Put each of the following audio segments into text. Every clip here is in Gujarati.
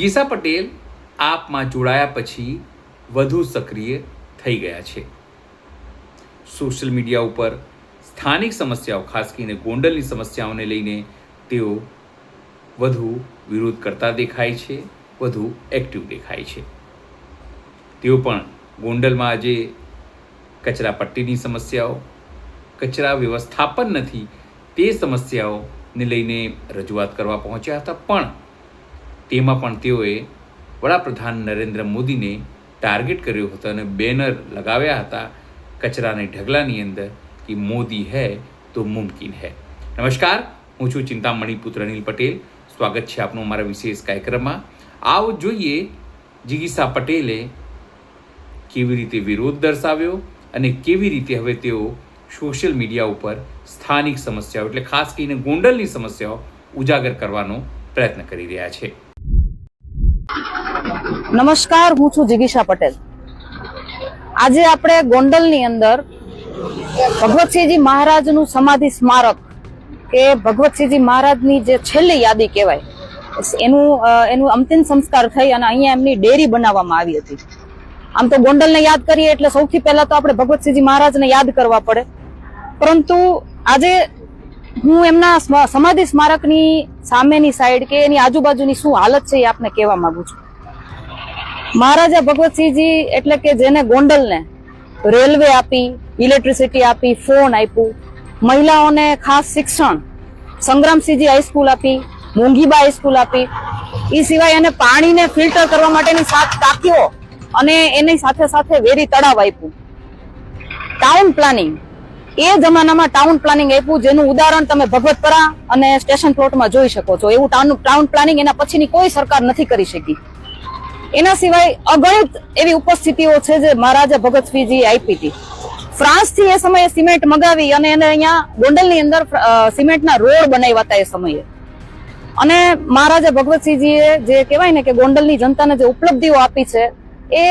જિગીસા પટેલ આપમાં જોડાયા પછી વધુ સક્રિય થઈ ગયા છે. સોશિયલ મીડિયા ઉપર સ્થાનિક સમસ્યાઓ, ખાસ કરીને ગોંડલની સમસ્યાઓને લઈને તેઓ વધુ વિરોધ કરતા દેખાય છે, વધુ એક્ટિવ દેખાય છે. તેઓ પણ ગોંડલમાં આજે કચરા પટ્ટીની સમસ્યાઓ, કચરા વ્યવસ્થાપન નથી તે સમસ્યાઓને લઈને રજૂઆત કરવા પહોંચ્યા હતા. પણ તેમાં પણ તેઓએ વડાપ્રધાન નરેન્દ્ર મોદીને ટાર્ગેટ કર્યો હતો અને બેનર લગાવ્યા હતા કચરાની ઢગલાની અંદર કે મોદી હૈ તો મુમકિન હૈ. નમસ્કાર, હું છું ચિંતામણી પુત્ર અનિલ પટેલ. સ્વાગત છે આપનું અમારા વિશેષ કાર્યક્રમમાં. આવો જોઈએ જિગીસા પટેલે કેવી રીતે વિરોધ દર્શાવ્યો અને કેવી રીતે હવે તેઓ સોશિયલ મીડિયા ઉપર સ્થાનિક સમસ્યાઓ એટલે ખાસ કરીને ગોંડલની સમસ્યાઓ ઉજાગર કરવાનો પ્રયત્ન કરી રહ્યા છે. નમસ્કાર, હું છું જિગીસા પટેલ. આજે આપણે ગોંડલની અંદર ભગવતસિંહજી મહારાજનું સમાધિ સ્મારક કે ભગવતસિંહજી મહારાજની જે છેલ્લી યાદી કહેવાય એનું અંતિમ સંસ્કાર થઈ અને અહીંયા એમની ડેરી બનાવવામાં આવી હતી. આમ તો ગોંડલને યાદ કરીએ એટલે સૌથી પહેલા તો આપણે ભગવતસિંહજી મહારાજને યાદ કરવા પડે, પરંતુ આજે હું એમના સમાધિ સ્મારકની સામેની સાઈડ કે એની આજુબાજુની શું હાલત છે એ આપને કહેવા માંગુ છું. મહારાજા ભગવતસિંહજી એટલે કે જેને ગોંડલને રેલવે આપી, ઇલેક્ટ્રિસિટી આપી, ફોન આપ્યું, મહિલાઓને ખાસ શિક્ષણ, સંગ્રામસિંહજી હાઈસ્કૂલ આપી, મોંઘીબા હાઈસ્કૂલ આપી, એ સિવાય એને પાણીને ફિલ્ટર કરવા માટેની 7 ટાંકીઓ અને એની સાથે સાથે વેરી તળાવ આપ્યું. ટાઉન પ્લાનિંગ, એ જમાનામાં ટાઉન પ્લાનિંગ આપ્યું જેનું ઉદાહરણ તમે ભગવતપરા અને સ્ટેશન પ્લોટમાં જોઈ શકો છો. એવું ટાઉન પ્લાનિંગ એના પછીની કોઈ સરકાર નથી કરી શકી. એના સિવાય અગણિત એવી ઉપસ્થિતિઓ છે જે મહારાજા ભગતસિંહજી આપી હતી. ફ્રાન્સથી એ સમયે સિમેન્ટ મગાવી અને એને અહીંયા ગોંડલની અંદર સિમેન્ટના રોડ બનાવ્યા હતા એ સમયે. અને મહારાજા ભગવતસિંહજીએ જે કહેવાય ને કે ગોંડલની જનતાને જે ઉપલબ્ધિઓ આપી છે એ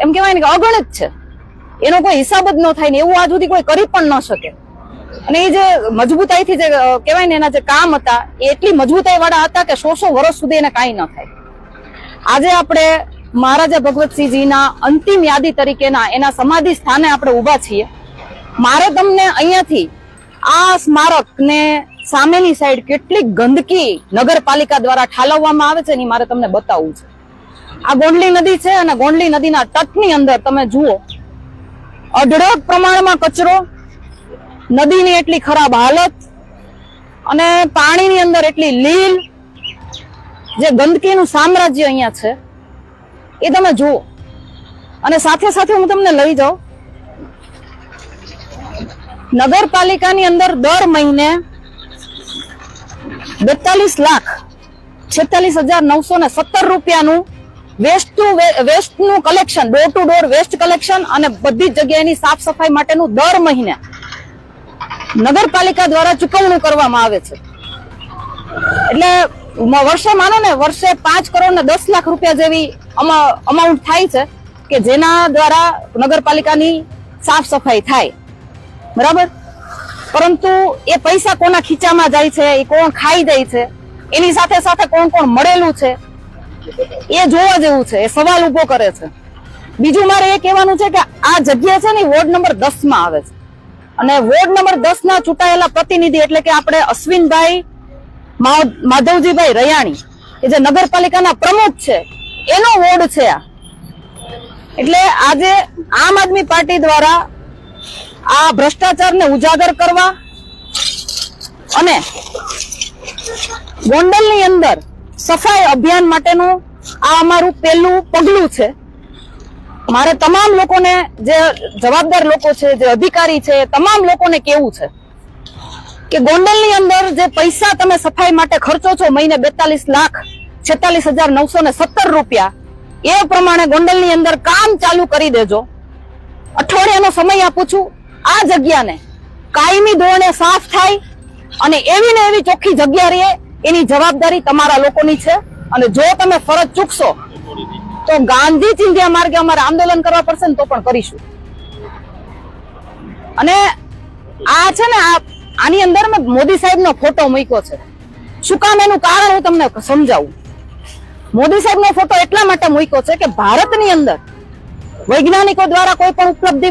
એમ કહેવાય ને કે અગણિત છે. એનો કોઈ હિસાબ જ ન થાય ને એવું આજ સુધી કોઈ કરી પણ ન શકે. અને એ જે મજબૂતાઈથી જે કહેવાય ને એના જે કામ હતા એ એટલી મજબૂતાઈ વાળા હતા કે 100 વર્ષ સુધી એને કાંઈ ન થાય. આજે આપણે મહારાજા ભગવતસિંહજીના અંતિમ યાદી તરીકેના એના સમાધિ સ્થાને આપણે ઊભા છીએ. મારે તમને અહીંયાથી આ સ્મારકને સામેની સાઈડ કેટલી ગંદકી નગરપાલિકા દ્વારા ઠાલવવામાં આવે છે એની મારે તમને બતાવવું છે. આ ગોંડલી નદી છે અને ગોંડલી નદીના તટની અંદર તમે જુઓ અઢળક પ્રમાણમાં કચરો, નદીની એટલી ખરાબ હાલત અને પાણીની અંદર એટલી લીલ, જે ગંદકીનું સામ્રાજ્ય અહીંયા છે એ તમે જુઓ. અને સાથે સાથે હું તમને લઈ જાઉં, નગરપાલિકાની અંદર દર મહિને 42,46,917 રૂપિયાનું વેસ્ટનું collection, door to door waste collection અને બધી જ જગ્યાએની સાફ સફાઈ માટેનું દર મહિને નગરપાલિકા દ્વારા ચૂકવણું કરવામાં આવે છે. એટલે વર્ષે માનો ને વર્ષે 5 કરોડ ને 10 લાખ રૂપિયા જેવી અમાઉન્ટ થાય છે કે જેના દ્વારા નગરપાલિકાની સાફ સફાઈ થાય. બરાબર, પરંતુ એ પૈસા કોના ખીચામાં જાય છે, એ કોણ ખાઈ જાય છે, એની સાથે સાથે કોણ કોણ મળેલું છે એ જોવા જેવું છે. એ સવાલ ઉભો કરે છે. બીજું મારે એ કહેવાનું છે કે આ જગ્યા છે ને વોર્ડ નંબર 10 માં આવે છે અને વોર્ડ નંબર 10 ના ચૂંટાયેલા પ્રતિનિધિ એટલે કે આપણે અશ્વિનભાઈ માધવજીભાઈ રયાણી કે જે નગરપાલિકાના પ્રમુખ છે એનો વોર્ડ છે આ. એટલે આજે આમ આદમી પાર્ટી દ્વારા આ ભ્રષ્ટાચારને ઉજાગર કરવા અને ગોંડલની અંદર સફાઈ અભિયાન માટેનું આ અમારું પહેલું પગલું છે. મારે તમામ લોકોને, જે જવાબદાર લોકો છે, જે અધિકારી છે, તમામ લોકોને કહેવું છે કે ગોંડલની અંદર જે પૈસા તમે સફાઈ માટે ખર્ચો છો મહિને 42,46,917 રૂપિયા, એ પ્રમાણે ગોંડલની અંદર કામ ચાલુ કરી દેજો. અઠવાડિયાનો સમય આપું છું. આ જગ્યાને કાયમી ધોરણે સાફ થાય અને એવી ને એવી ચોખ્ખી જગ્યા રહે એની જવાબદારી તમારા લોકોની છે. અને જો તમે ફરજ ચૂકશો તો ગાંધી ચિંધ્યા માર્ગે અમારે આંદોલન કરવા પડશે ને તો પણ કરીશું. અને આ છે ને આની અંદર મેં મોદી સાહેબનો ફોટો મૂક્યો છે. શું કામ એનું કારણ હું તમને સમજાવું. મોદી સાહેબનો ફોટો એટલા માટે મૂક્યો છે કે ભારતની અંદર વૈજ્ઞાનિકો દ્વારા કોઈ પણ ઉપલબ્ધિ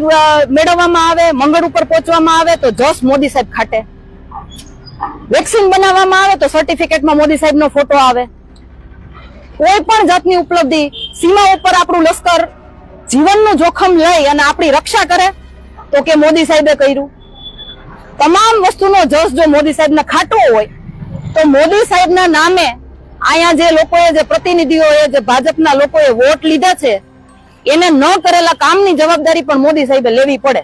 મેળવવામાં આવે, મંગળ ઉપર પહોંચવામાં આવે તો જસ મોદી સાહેબ ખાટે, વેક્સિન બનાવવામાં આવે તો સર્ટિફિકેટમાં મોદી સાહેબનો ફોટો આવે, કોઈ પણ જાતની ઉપલબ્ધિ, સીમા ઉપર આપણું લશ્કર જીવનનું જોખમ લઈ અને આપણી રક્ષા કરે તો કે મોદી સાહેબે કર્યું. તમામ વસ્તુનો જસ જો મોદી સાહેબને ખાટવો હોય તો મોદી સાહેબના નામે અહીંયા જે લોકોએ, જે પ્રતિનિધિઓએ, જે ભાજપના લોકોએ વોટ લીધા છે એને ન કરેલા કામની જવાબદારી પણ મોદી સાહેબે લેવી પડે.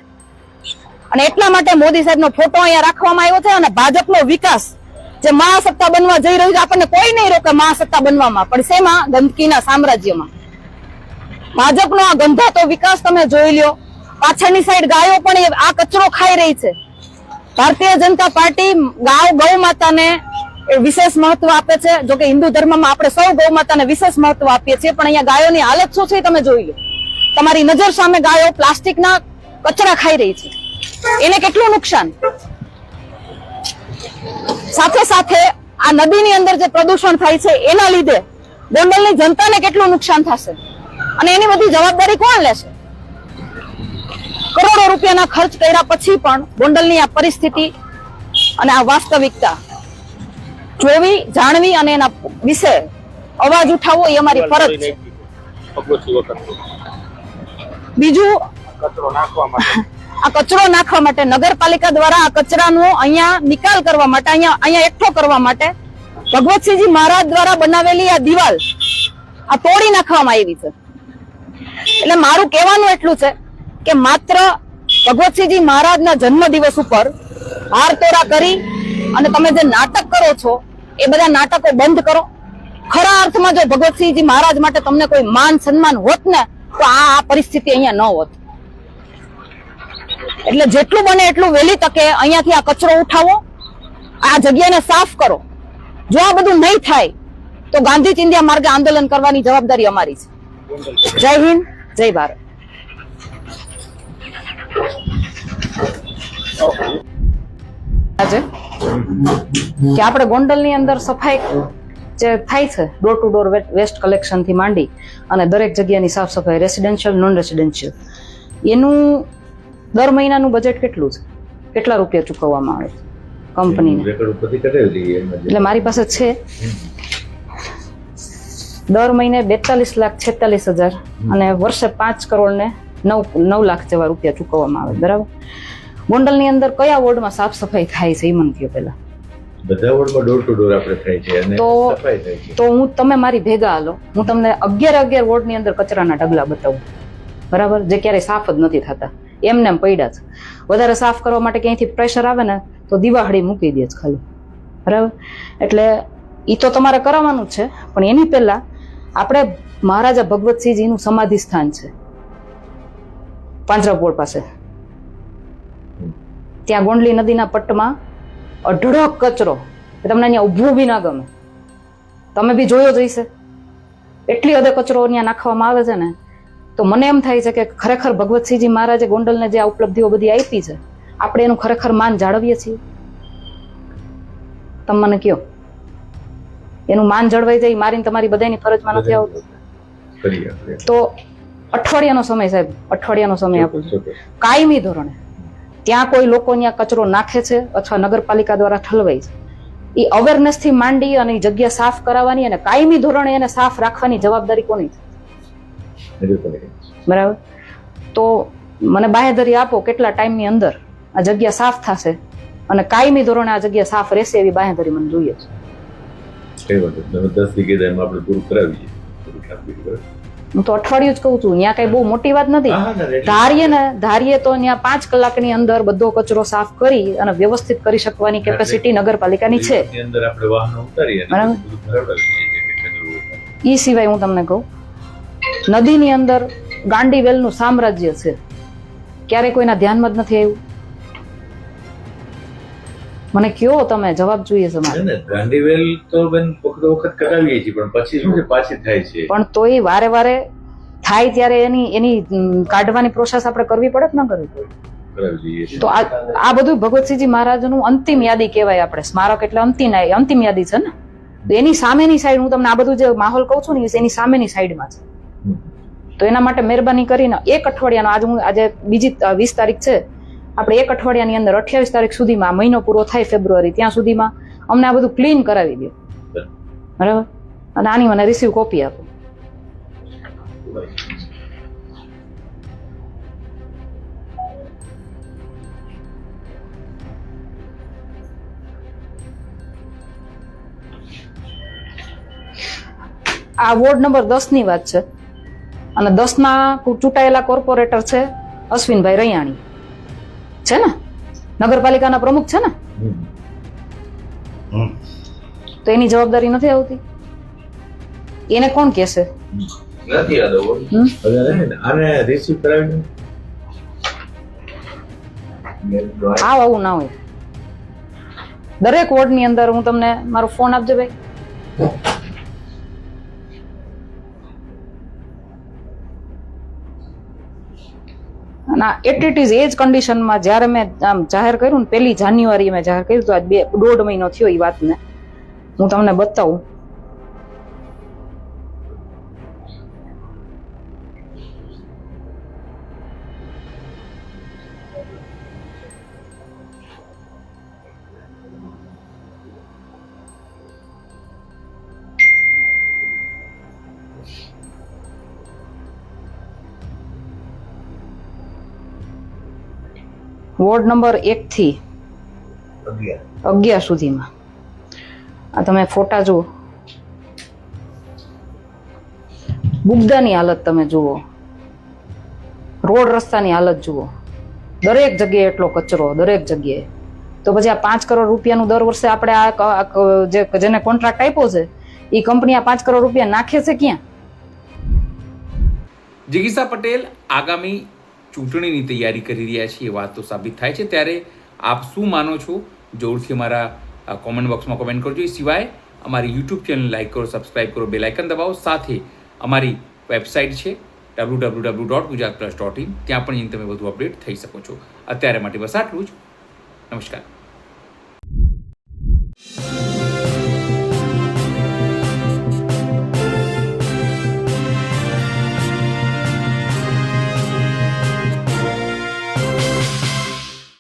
અને એટલા માટે મોદી સાહેબનો ફોટો અહીંયા રાખવામાં આવ્યો છે. અને ભાજપનો વિકાસ જે મહાસત્તા બનવા જઈ રહ્યું છે, આપણને કોઈ નહીં રોકે મહાસત્તા બનવામાં, પણ શેમાં? ગંદકીના સામ્રાજ્યમાં. ભાજપનો આ ગંધાતો વિકાસ તમે જોઈ લ્યો. પાછળની સાઈડ ગાયો પણ આ કચરો ખાઈ રહી છે. ભારતીય જનતા પાર્ટી ગૌ માતાને વિશેષ મહત્વ આપે છે. જો કે હિન્દુ ધર્મમાં આપણે સૌ ગૌ માતાને વિશેષ મહત્વ આપીએ છીએ, પણ અહીંયા ગાયોની હાલત શું છે તમે જોઈ લો. તમારી નજર સામે ગાયો પ્લાસ્ટિકના કચરા ખાઈ રહી છે. એને કેટલું નુકસાન. સાથે સાથે આ નદીની અંદર જે પ્રદૂષણ થાય છે એના લીધે ગોંડલની જનતાને કેટલું નુકસાન થશે અને એની બધી જવાબદારી કોણ લેશે? કરોડો રૂપિયાના ખર્ચ કર્યા પછી પણ ગોંડલની આ પરિસ્થિતિ અને આ વાસ્તવિકતા જોવી, જાણવી અને એના વિશે અવાજ ઉઠાવવો એ અમારી ફરજ છે. બીજું, આ કચરો નાખવા માટે નગરપાલિકા દ્વારા આ કચરાનો અહીંયા નિકાલ કરવા માટે, અહીંયા એકઠો કરવા માટે ભગવતસિંહજી મહારાજ દ્વારા બનાવેલી આ દિવાલ આ તોડી નાખવામાં આવી છે. એટલે મારું કહેવાનું એટલું છે કે માત્ર ભગવતસિંહજી મહારાજના જન્મ દિવસ ઉપર હાર તોરા કરી અને તમે જે નાટક કરો છો એ બધા નાટકો બંધ કરો. ખરા અર્થમાં જો ભગવતસિંહજી મહારાજ માટે તમને કોઈ માન સન્માન હોત ને તો આ પરિસ્થિતિ અહીંયા ન હોત. એટલે જેટલું બને એટલું વહેલી તકે અહીંયાથી આ કચરો ઉઠાવો, આ જગ્યાને સાફ કરો. જો આ બધું નહીં થાય તો ગાંધી ચિંધ્યા માર્ગે આંદોલન કરવાની જવાબદારી અમારી છે. જય હિન્દ, જય ભારત. આજે કે આપણે ગોંડલની અંદર સફાઈ જે થાય છે, door to door waste collection થી માંડી અને દરેક જગ્યાની સાફ સફાઈ, રેસિડેન્શિયલ, નોન રેસિડેન્શિયલ, એનું દર મહિનાનું બજેટ કેટલું છે? કેટલા રૂપિયા ચૂકવવામાં આવે છે કંપનીને? એટલે મારી પાસે છે દર મહિને 42,46,000 અને વર્ષે 5 કરોડ ને 9 લાખ જેવા રૂપિયા ચૂકવવામાં આવે. બરાબર. ગોંડલની અંદર કયા વોર્ડમાં સાફ સફાઈ થાય છે એ મને કહો પેલા. બધા વોર્ડમાં ડોર ટુ ડોર આપણે થાય છે અને સફાઈ થાય છે. તો તમે મારી ભેગા હાલો, હું તમને 11 વોર્ડની અંદર કચરાના ઢગલા બતાવું. બરાબર. જે ક્યારેય સાફ જ નથી થતા, એમને એમ પડ્યા છે. વધારે સાફ કરવા માટે ક્યાંયથી પ્રેશર આવે ને તો દિવાળી મૂકી દે છે ખાલી. બરાબર. એટલે એ તો તમારે કરાવવાનું જ છે, પણ એની પહેલા આપણે મહારાજા ભગવતસિંહજીનું સમાધિ સ્થાન છે પાંજરાપોળ પાસે. ત્યાં ગોંડલી નદીના પટ્ટમાં અઢળક કચરો, તમને અહીંયા ઊભું બી ના ગમે. તમે બી જોયો જ હશે, એટલી હદે કચરો અહીંયા નાખવામાં આવે છે ને. તો મને એમ થાય છે કે ખરેખર ભગવતસિંહજી મહારાજે ગોંડલને જે આ ઉપલબ્ધિઓ બધી આપી છે, આપણે એનું ખરેખર માન જાળવીએ છીએ? તમે મને કહો, એનું માન જળવાઈ જાય મારીને તમારી બધાની ફરજમાં નથી આવતું? તો અઠવાડિયાનો સમય સાહેબ, અઠવાડિયાનો સમય આપું છું. કાયમી ધોરણે ત્યાં કોઈ લોકો ત્યાં કચરો નાખે છે અથવા નગરપાલિકા દ્વારા ઠલવાય છે, એ અવેરનેસ થી માંડી અને જગ્યા સાફ કરાવવાની અને કાયમી ધોરણે એને સાફ રાખવાની જવાબદારી કોની છે? બરાબર. તો મને બાહેધરી આપો કેટલા ટાઈમની અંદર આ જગ્યા સાફ થશે અને કાયમી ધોરણે આ જગ્યા સાફ રહેશે એવી બાહેધરી મને જોઈએ છે. હું તો અઠવાડિયું જ કહું છું, ત્યાં કઈ બહુ મોટી વાત નથી. ધારીએ તો ત્યાં 5 કલાકની અંદર બધો કચરો સાફ કરી અને વ્યવસ્થિત કરી શકવાની કેપેસિટી નગરપાલિકાની છે. એ સિવાય હું તમને કહું, નદીની અંદર ગાંડીવેલનું સામ્રાજ્ય છે, ક્યારે કોઈના ધ્યાનમાં જ નથી આવ્યું? મને કયો, તમે જવાબ જોઈએ છે મારે. ગાંડીવેલ તો બેન વખત કરાવીએ છીએ, પણ પછી શું છે, પાછી થાય છે. પણ તોય વારે વારે થાય ત્યારે એની કાઢવાની પ્રોસેસ આપણે કરવી પડે કે ન કરવી પડે? તો આ બધું ભગવતસિંહજી મહારાજનું અંતિમ યાદી કહેવાય. આપણે સ્મારક એટલે અંતિમ યાદી છે ને. તો એની સામેની સાઈડ હું તમને આ બધું જે માહોલ કહું છું ને એની સામેની સાઈડમાં છે. તો એના માટે મહેરબાની કરીને એક અઠવાડિયાનો આજે બીજી 20 તારીખ છે, આપણે એક અઠવાડિયાની અંદર 28 તારીખ સુધીમાં, મહિનો પૂરો થાય ફેબ્રુઆરી ત્યાં સુધીમાં અમને આ બધું ક્લીન કરાવી દો, બરાબર? અને આની મને રિસીવ કોપી આપો. આ વોર્ડ નંબર 10 ની વાત છે અને 10 ના ચૂંટાયેલા કોર્પોરેટર છે અશ્વિનભાઈ રૈયાણી, છે ને, નગરપાલિકાના પ્રમુખ છે ને, તો એની જવાબદારી નથી આવતી? એને કોણ કહેશે? નથી યાદ આને રિસીવ કરાવીને આવું ના હોય. દરેક વોર્ડ ની અંદર હું તમને મારો ફોન આપજો ભાઈ. ના, ઇટ ઇઝ એજ કન્ડિશનમાં જ્યારે મેં આમ જાહેર કર્યું ને, 1 જાન્યુઆરી મેં જાહેર કર્યું, તો આજ 1.5 મહિનો થયો એ વાતને હું તમને બતાવું. વોર્ડ નંબર 1 થી 11 સુધીમાં આ તમે ફોટા જુઓ, બુગદાની હાલત તમે જુઓ, રોડ રસ્તાની હાલત જુઓ, દરેક જગ્યાએ એટલો કચરો, દરેક જગ્યાએ. તો પછી આ 5 કરોડ રૂપિયાનું દર વર્ષે આપણે આ જેને કોન્ટ્રાક્ટ આપ્યો છે એ કંપની આ 5 કરોડ રૂપિયા નાખે છે ક્યાં? જિગીષા પટેલ આગામી ચૂંટણીની તૈયારી કરી રહ્યા છે એ વાત તો સાબિત થાય છે. ત્યારે આપ શું માનો છો જરૂરથી અમારા કોમેન્ટ બોક્સમાં કોમેન્ટ કરજો. એ સિવાય અમારી યુટ્યુબ ચેનલ લાઈક કરો, સબસ્ક્રાઈબ કરો, બેલ આઇકન દબાવો. સાથે અમારી વેબસાઇટ છે www.gujaratplus.in, ત્યાં પણ તમે વધુ અપડેટ થઈ શકો છો. અત્યારે માટે બસ આટલું જ. નમસ્કાર.